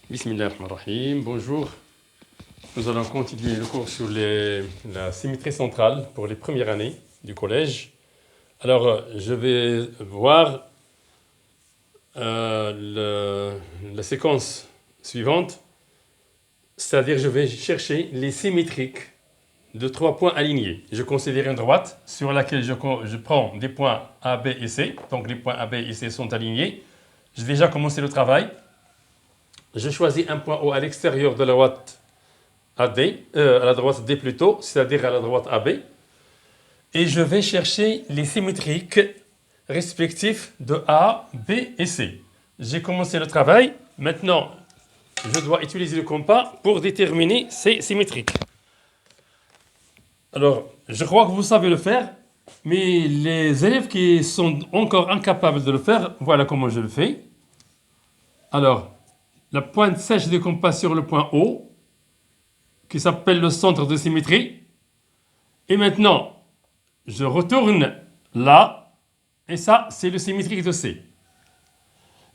Bismillahirrahmanirrahim. Bonjour. Nous allons continuer le cours sur la symétrie centrale pour les premières années du collège. Alors, je vais voir la séquence suivante, c'est-à-dire je vais chercher les symétriques de 3 points alignés. Je considère une droite sur laquelle je prends des points A, B et C. Donc les points A, B et C sont alignés. J'ai déjà commencé le travail. Je choisis un point O à l'extérieur de la droite AD, à la droite D plutôt, c'est-à-dire à la droite AB. Et je vais chercher les symétriques respectifs de A, B et C. J'ai commencé le travail. Maintenant, je dois utiliser le compas pour déterminer ces symétriques. Alors, je crois que vous savez le faire, mais les élèves qui sont encore incapables de le faire, voilà comment je le fais. Alors, la pointe sèche du compas sur le point O, qui s'appelle le centre de symétrie. Et maintenant, je retourne là, et ça, c'est le symétrique de C.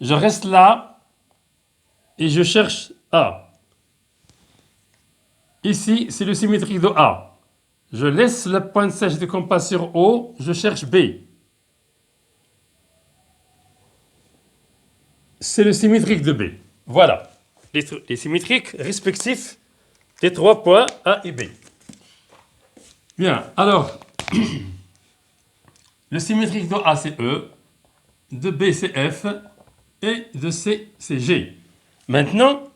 Je reste là, et je cherche A. Ici, c'est le symétrique de A. Je laisse la pointe sèche du compas sur O, je cherche B. C'est le symétrique de B. Voilà, les symétriques respectifs des 3 points A et B. Bien, alors, le symétrique de A c'est E, de B c'est F, et de C c'est G. Maintenant,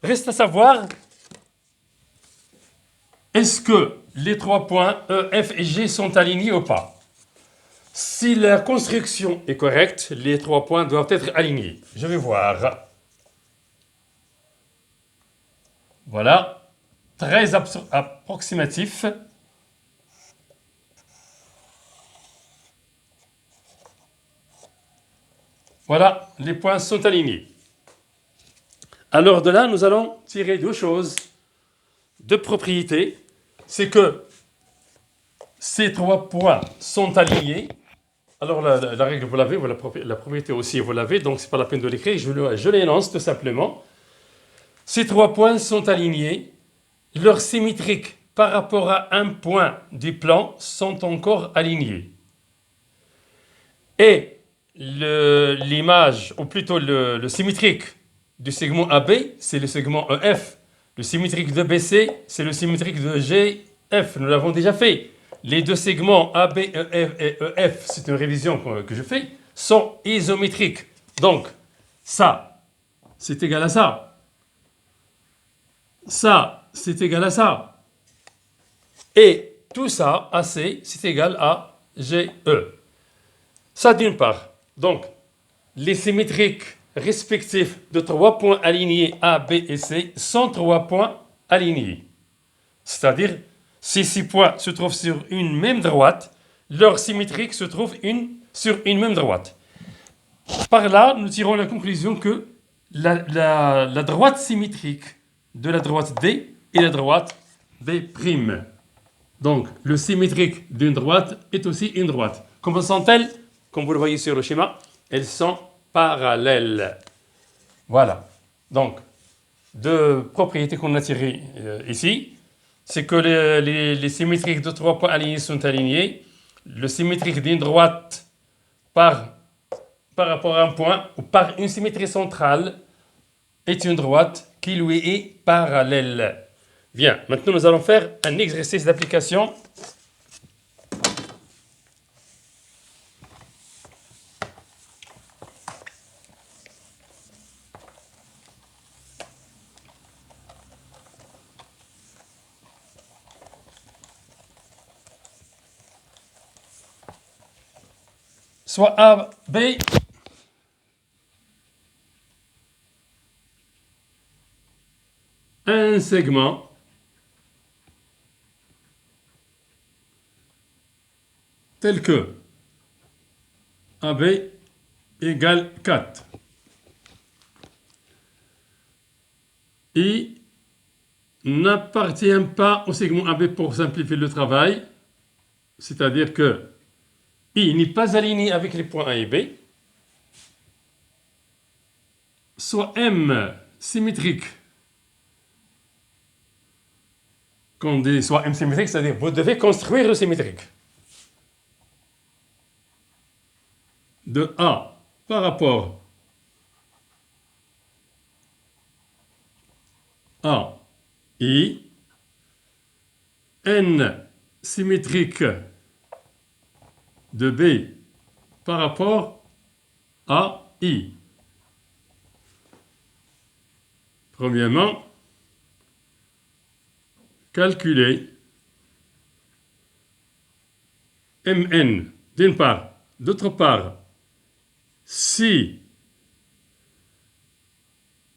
reste à savoir, est-ce que les 3 points E, F et G sont alignés ou pas? Si la construction est correcte, les 3 points doivent être alignés. Je vais voir. Voilà, très approximatif. Voilà, les points sont alignés. Alors de là, nous allons tirer deux choses, deux propriétés. C'est que ces 3 points sont alignés. Alors la règle, vous l'avez, la propriété aussi, vous l'avez, donc ce n'est pas la peine de l'écrire, je l'énonce tout simplement. Ces 3 points sont alignés. Leurs symétriques par rapport à un point du plan sont encore alignés. Et l'image, ou plutôt le symétrique du segment AB, c'est le segment EF. Le symétrique de BC, c'est le symétrique de GF. Nous l'avons déjà fait. Les deux segments AB, EF et EF, c'est une révision que je fais, sont isométriques. Donc, ça, c'est égal à ça. Ça, c'est égal à ça. Et tout ça, AC, c'est égal à GE. Ça d'une part. Donc, les symétriques respectifs de 3 points alignés A, B et C sont 3 points alignés. C'est-à-dire, si 6 points se trouvent sur une même droite, leur symétrique se trouve sur une même droite. Par là, nous tirons la conclusion que la droite symétrique de la droite D est la droite B'. Donc, le symétrique d'une droite est aussi une droite. Comment sont-elles? Comme vous le voyez sur le schéma, elles sont parallèles. Voilà. Donc, deux propriétés qu'on a tirées ici, c'est que les symétriques de 3 points alignés sont alignés. Le symétrique d'une droite par rapport à un point ou par une symétrie centrale est une droite qui lui est parallèle. Bien, maintenant nous allons faire un exercice d'application. Soit A, B, un segment tel que AB égale 4. I n'appartient pas au segment AB pour simplifier le travail, c'est-à-dire que I n'est pas aligné avec les points A et B, soit M symétrique. Quand on dit soit M symétrique, c'est-à-dire vous devez construire le symétrique. De A par rapport à I, N symétrique de B par rapport à I. Premièrement, calculer Mn d'une part. D'autre part, si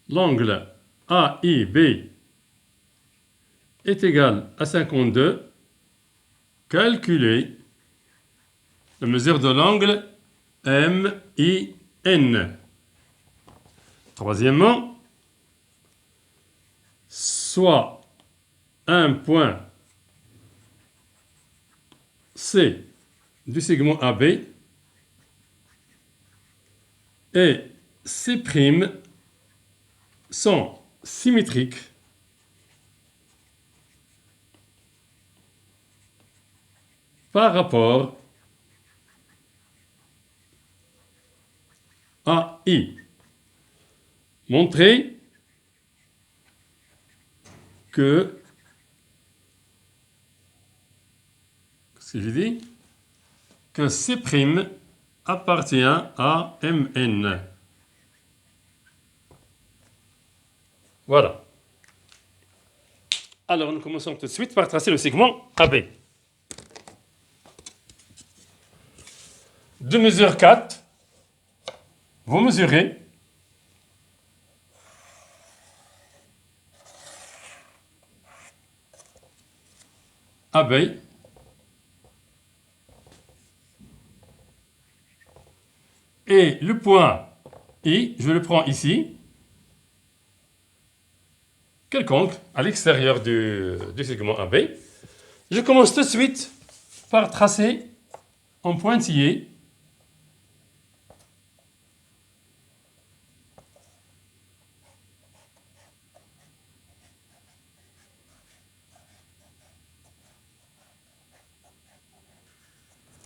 l'angle AIB est égal à 52, calculer la mesure de l'angle MIN. Troisièmement, soit un point C du segment AB et C' sont symétriques par rapport à I. Montrer que, qu'est-ce que j'ai dit? Que C' appartient à Mn. Voilà. Alors, nous commençons tout de suite par tracer le segment AB. De mesure 4, vous mesurez AB et le point I, je le prends ici, quelconque, à l'extérieur du segment AB. Je commence tout de suite par tracer en pointillé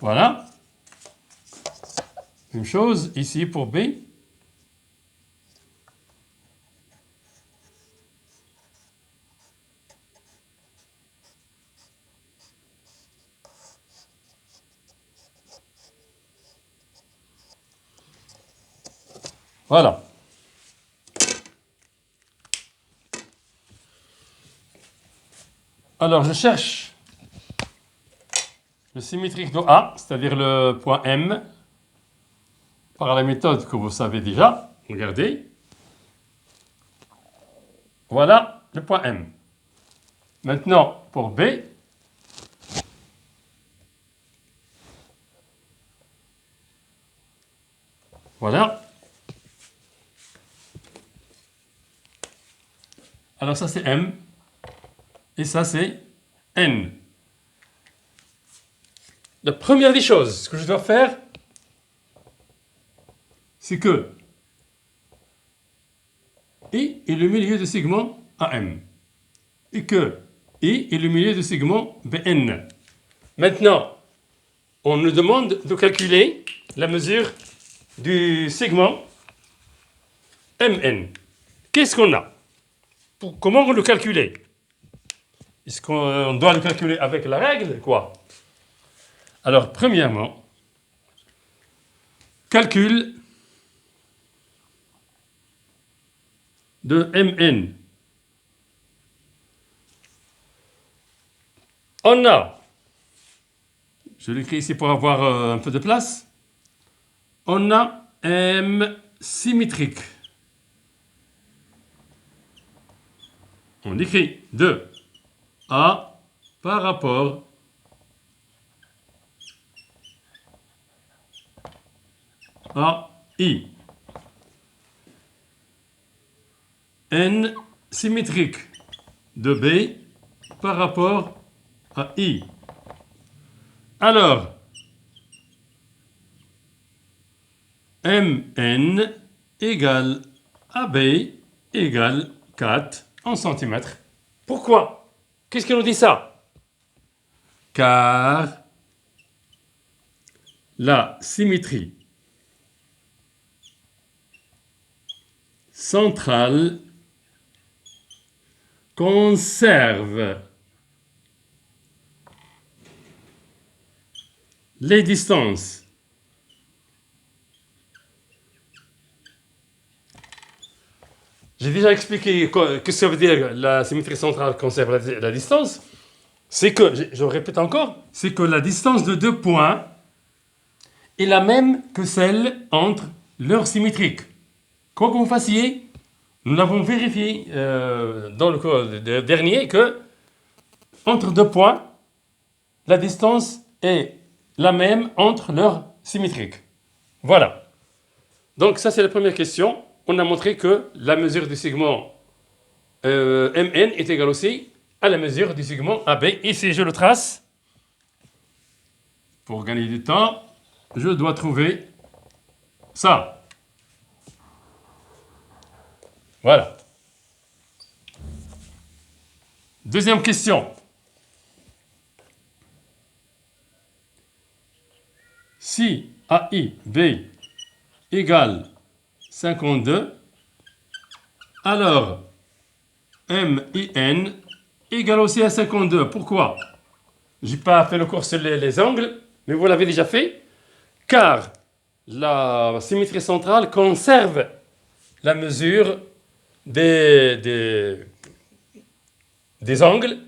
voilà. Même chose ici pour B. Voilà. Alors, je cherche le symétrique de A, c'est-à-dire le point M, par la méthode que vous savez déjà. Regardez. Voilà le point M. Maintenant, pour B, voilà. Alors ça c'est M et ça c'est N. La première des choses que je dois faire, c'est que I est le milieu du segment AM et que I est le milieu du segment BN. Maintenant, on nous demande de calculer la mesure du segment MN. Qu'est-ce qu'on a? Comment le calculer? Est-ce qu'on doit le calculer avec la règle, quoi? Alors, premièrement, calcul de Mn. On a, je l'écris ici pour avoir un peu de place, on a M symétrique. On écrit de A par rapport à I. N symétrique de B par rapport à I. Alors, Mn égale AB égale 4 en centimètres. Pourquoi? Qu'est-ce qui nous dit ça? Car la symétrie centrale conserve les distances J'ai déjà expliqué ce que ça veut dire la symétrie centrale conserve la distance. C'est que, je répète encore, c'est que la distance de deux points est la même que celle entre leurs symétriques. Quoi que vous fassiez, nous l'avons vérifié dans le cours dernier que entre deux points, la distance est la même entre leurs symétriques. Voilà. Donc ça c'est la première question. On a montré que la mesure du segment MN est égale aussi à la mesure du segment AB. Ici, je le trace. Pour gagner du temps, je dois trouver ça. Voilà. Deuxième question. Si AIB égale 52, alors MIN égale aussi à 52. Pourquoi? Je n'ai pas fait le cours sur les angles, mais vous l'avez déjà fait, car la symétrie centrale conserve la mesure des angles.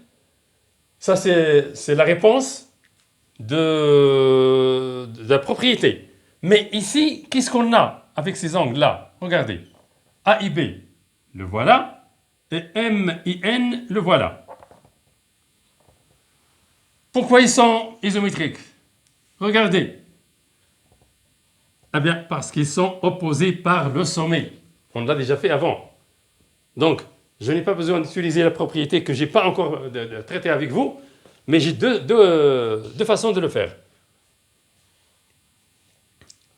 Ça, c'est la réponse de la propriété. Mais ici, qu'est-ce qu'on a avec ces angles-là? Regardez. AIB, le voilà. Et MIN, le voilà. Pourquoi ils sont isométriques? Regardez. Eh bien, parce qu'ils sont opposés par le sommet. On l'a déjà fait avant. Donc, je n'ai pas besoin d'utiliser la propriété que je n'ai pas encore traitée avec vous, mais j'ai deux façons de le faire.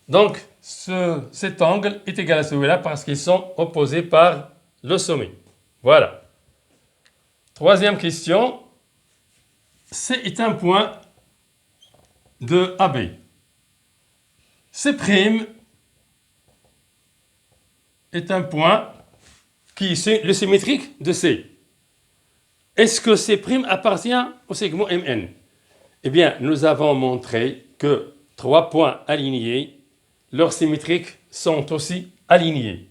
Donc, cet angle est égal à celui-là parce qu'ils sont opposés par le sommet. Voilà. Troisième question. C est un point de AB. C' est un point qui est le symétrique de C. Est-ce que C' appartient au segment MN? Eh bien, nous avons montré que trois points alignés, leurs symétriques sont aussi alignés.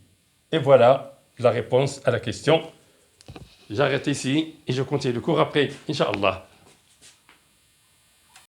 Et voilà la réponse à la question. J'arrête ici et je continue le cours après, Inch'Allah.